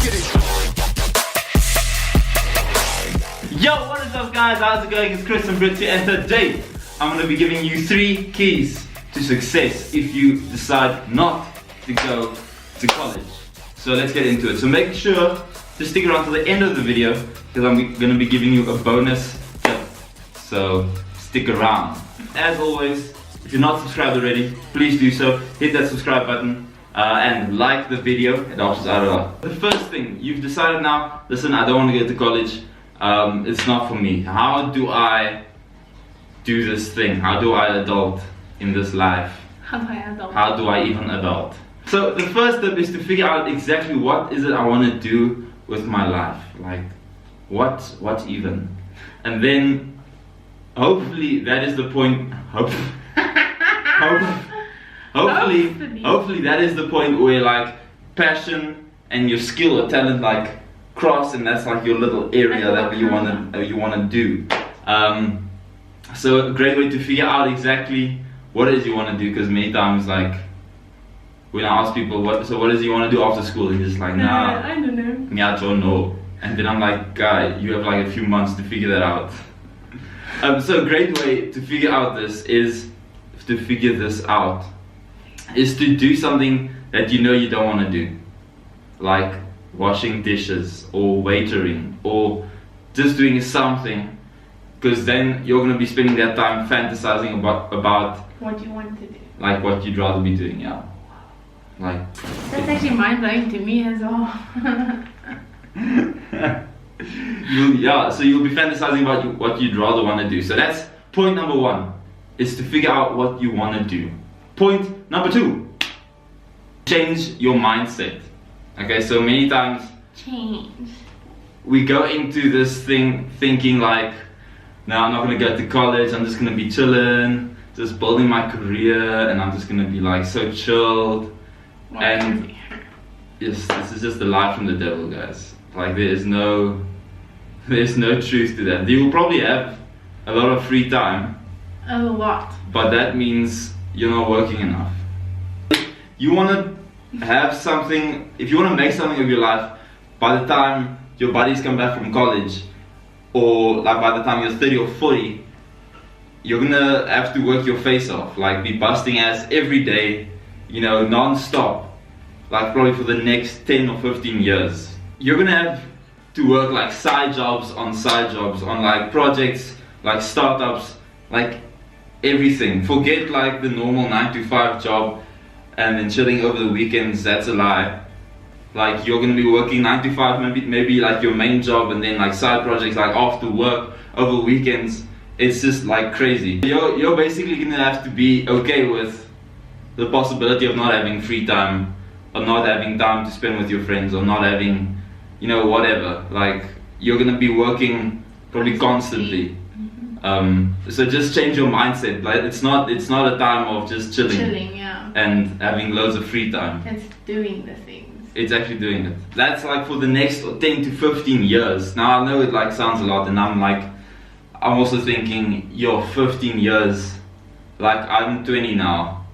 Yo, what is up guys? How's it going? It's Chris and Brits here, and today I'm going to be giving you 3 keys to success if you decide not to go to college. So let's get into it. So make sure to stick around to the end of the video because I'm going to be giving you a bonus tip. So stick around. As always, if you're not subscribed already, please do so. Hit that subscribe button and like the video. It helps us out a lot. The first thing, you've decided now, listen, I don't want to go to college. It's not for me. How do I do this thing? How do I adult in this life? How do I adult? How do I even adult? So the first step is to figure out exactly what is it I want to do with my life. Like, what even? And then, hopefully that is the point. Hopefully that is the point where like passion and your skill or talent like cross, and that's like your little area that you wanna do. So a great way to figure out exactly what it is you want to do, because many times like when I ask people what is it you want to do after school, they're just like, nah, I don't know. Yeah, I don't know. And then I'm like, guy, you have like a few months to figure that out. So a great way to figure out this is to do something that you know you don't want to do, like washing dishes or waitering or just doing something, because then you're going to be spending that time fantasizing about what you want to do, like what you'd rather be doing. Yeah, like that's actually mind-blowing to me as well. So you'll be fantasizing about what you'd rather want to do. So that's point number 1, is to figure out what you want to do. Point number 2, change your mindset. Okay, so many times we go into this thing thinking like, no, I'm not gonna go to college, I'm just gonna be chilling, just building my career, and I'm just gonna be like so chilled. And yes, this is just the lie from the devil, guys. Like there's no truth to that. You will probably have a lot of free time. A lot. But that means you're not working enough. You wanna have something, if you want to make something of your life, by the time your buddies come back from college, or like by the time you're 30 or 40, you're gonna have to work your face off, like be busting ass every day, you know, non-stop, like probably for the next 10 or 15 years. You're gonna have to work like side jobs on like projects, like startups, like everything. Forget like the normal 9-to-5 job and then chilling over the weekends. That's a lie. Like you're gonna be working 9-to-5, maybe like your main job, and then like side projects like after work, over weekends. It's just like crazy. You're basically gonna have to be okay with the possibility of not having free time, or not having time to spend with your friends, or not having, you know, whatever. Like you're gonna be working probably constantly. So just change your mindset. Like it's not a time of just chilling, yeah, and having loads of free time. It's doing the things. It's actually doing it. That's like for the next 10 to 15 years. Now I know it like sounds a lot, and I'm also thinking, yo, 15 years. Like I'm 20 now,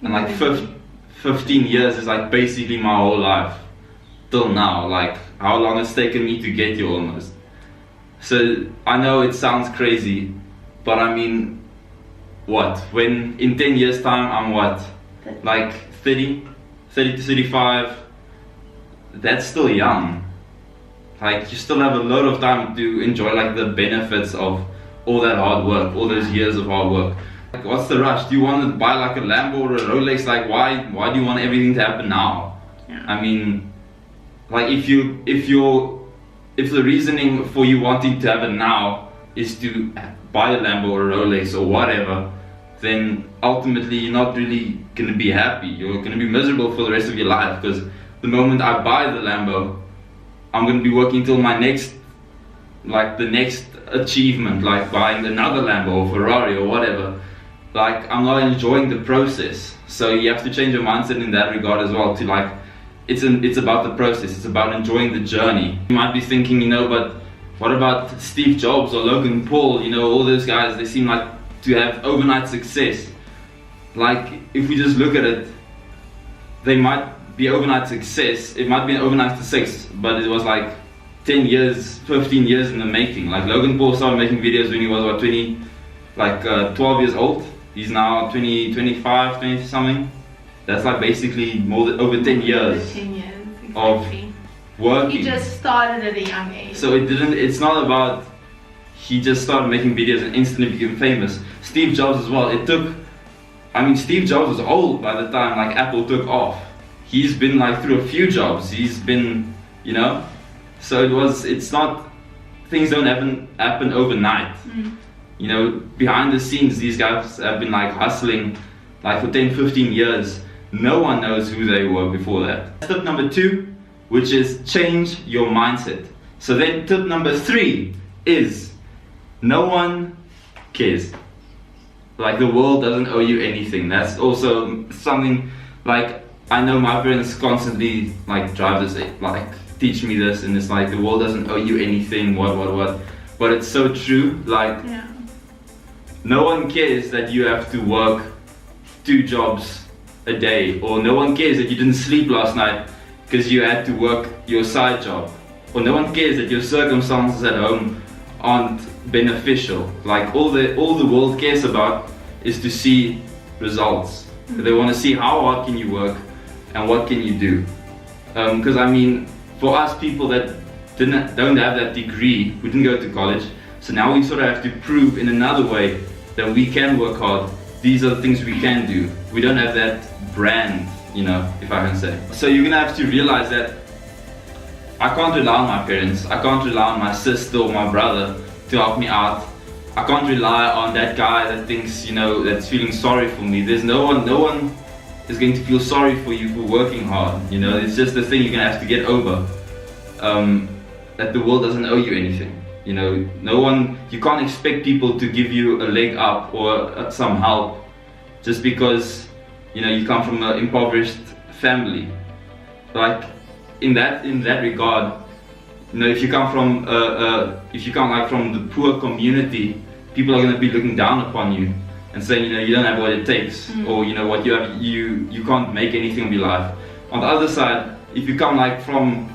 and like 15 years is like basically my whole life till now. Like how long it's taken me to get here almost. So I know it sounds crazy, but I mean, what? When in 10 years time I'm what? Like 30 to 35, that's still young. Like you still have a lot of time to enjoy like the benefits of all that hard work, all those years of hard work. Like what's the rush? Do you want to buy like a Lambo or a Rolex? Like why do you want everything to happen now? Yeah. I mean, like if the reasoning for you wanting to have it now is to buy a Lambo or a Rolex or whatever, then ultimately you're not really going to be happy. You're going to be miserable for the rest of your life, because the moment I buy the Lambo, I'm going to be working till the next achievement, like buying another Lambo or Ferrari or whatever. Like I'm not enjoying the process. So you have to change your mindset in that regard as well, to like, it's about the process, it's about enjoying the journey. You might be thinking, you know, but what about Steve Jobs or Logan Paul? You know, all those guys, they seem like to have overnight success. Like if we just look at it, they might be overnight success. It might be an overnight success, but it was like 10 years, 15 years in the making. Like Logan Paul started making videos when he was about 20, 12 years old. He's now 20, 25, 20 something. That's like basically over 10 years. Over 10 years, exactly. Of working. He just started at a young age. So it's not about he just started making videos and instantly became famous. Steve Jobs as well. Steve Jobs was old by the time like Apple took off. He's been like through a few jobs. He's been, so it's not, things don't happen overnight. Behind the scenes, these guys have been like hustling like for 10, 15 years. No one knows who they were before that. Tip number 2, which is change your mindset. So then tip number 3 is no one cares. Like the world doesn't owe you anything. That's also something like I know my parents constantly like drive this, like teach me this, and it's like the world doesn't owe you anything, what. But it's so true. Like no one cares that you have to work 2 jobs a day, or no one cares that you didn't sleep last night because you had to work your side job, or no one cares that your circumstances at home aren't beneficial. Like all the world cares about is to see results. They want to see how hard can you work and what can you do. Because for us people that don't have that degree, we didn't go to college, so now we sort of have to prove in another way that we can work hard. These are the things we can do. We don't have that brand, if I can say. So you're gonna have to realize that I can't rely on my parents. I can't rely on my sister or my brother to help me out. I can't rely on that guy that thinks, that's feeling sorry for me. There's no one is going to feel sorry for you for working hard. It's just the thing you're gonna have to get over. That the world doesn't owe you anything. You can't expect people to give you a leg up or some help just because you come from an impoverished family. Like in that regard, if you come from from the poor community, people are going to be looking down upon you and saying you don't have what it takes, or what you have, you can't make anything of your life. On the other side, if you come from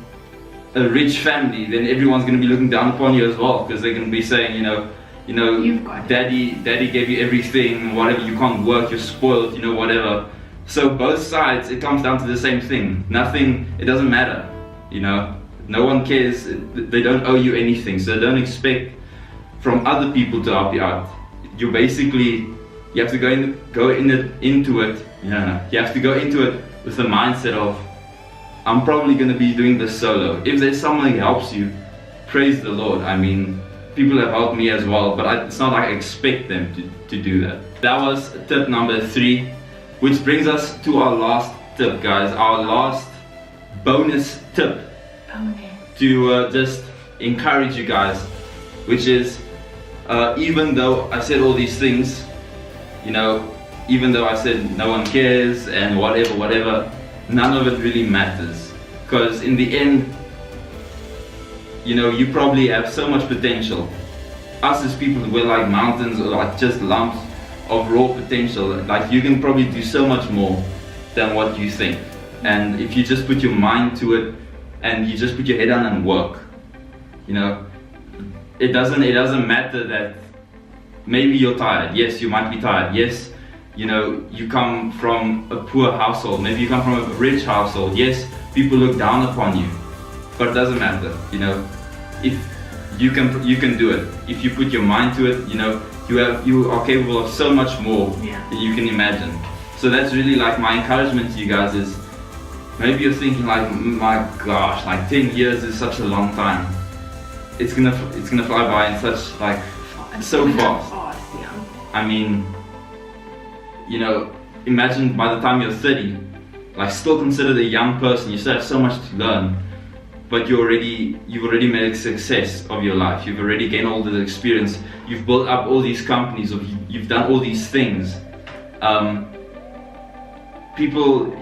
a rich family, then everyone's going to be looking down upon you as well, because they're going to be saying daddy gave you everything, whatever, you can't work, you're spoiled, whatever. So both sides, it comes down to the same thing. It doesn't matter, no one cares. They don't owe you anything, so don't expect from other people to help you out. You have to go into it. You have to go into it with the mindset of, I'm probably going to be doing this solo. If there's someone who helps you, praise the Lord. People have helped me as well, but it's not like I expect them to do that. That was tip number 3, which brings us to our last tip, guys. Our last bonus tip to just encourage you guys, which is even though I said all these things, even though I said no one cares and whatever, none of it really matters, because in the end, you probably have so much potential. Us as people, we're like mountains, or like just lumps of raw potential. Like you can probably do so much more than what you think, and if you just put your mind to it and you just put your head down and work, it doesn't matter that maybe you're tired. Yes, you might be tired. Yes, you come from a poor household, maybe you come from a rich household. Yes, people look down upon you, but it doesn't matter. If you can do it. If you put your mind to it, you are capable of so much more than you can imagine. So that's really like my encouragement to you guys is, maybe you're thinking like, my gosh, like 10 years is such a long time. It's gonna fly by in such so fast. Imagine by the time you're 30, still considered a young person. You still have so much to learn, but you've already made a success of your life. You've already gained all the experience. You've built up all these companies, or you've done all these things. People,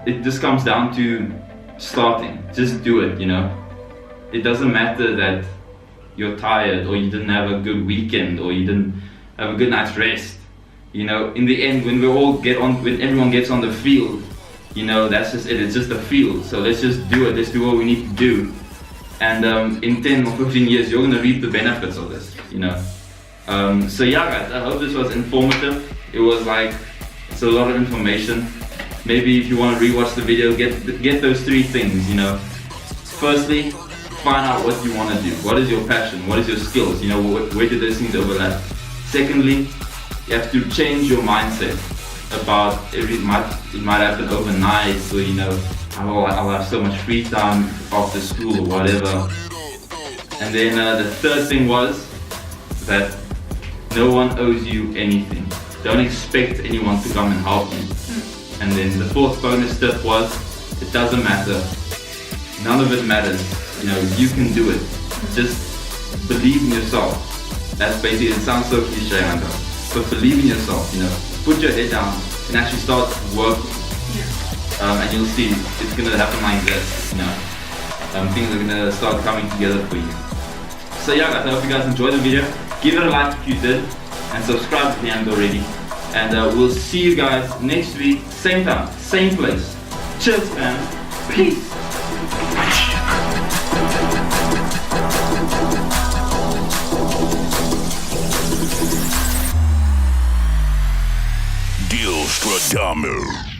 it just comes down to starting. Just do it. It doesn't matter that you're tired, or you didn't have a good weekend, or you didn't have a good night's rest. In the end, when everyone gets on the field, you know, that's just it. It's just a field. So let's just do it. Let's do what we need to do. And in 10 or 15 years, you're gonna reap the benefits of this, you know. So yeah, guys, I hope this was informative. It was like, it's a lot of information. Maybe if you want to rewatch the video, get those 3 things, you know. Firstly, find out what you want to do. What is your passion? What is your skills? You know, where do those things overlap? Secondly, you have to change your mindset about it might happen overnight, so you know, I'll have so much free time after school or whatever. And then the third thing was that no one owes you anything. Don't expect anyone to come and help you. And then the fourth bonus tip was, it doesn't matter. None of it matters. You know, you can do it. Just believe in yourself. That's basically, it sounds so cliche, I know. But believe in yourself, you know. Put your head down and actually start working. And you'll see, it's gonna happen like this, you know. Things are gonna start coming together for you. So yeah, guys, I hope you guys enjoyed the video. Give it a like if you did, and subscribe if you haven't already. And we'll see you guys next week, same time, same place. Cheers, fam. Peace. Stradamus.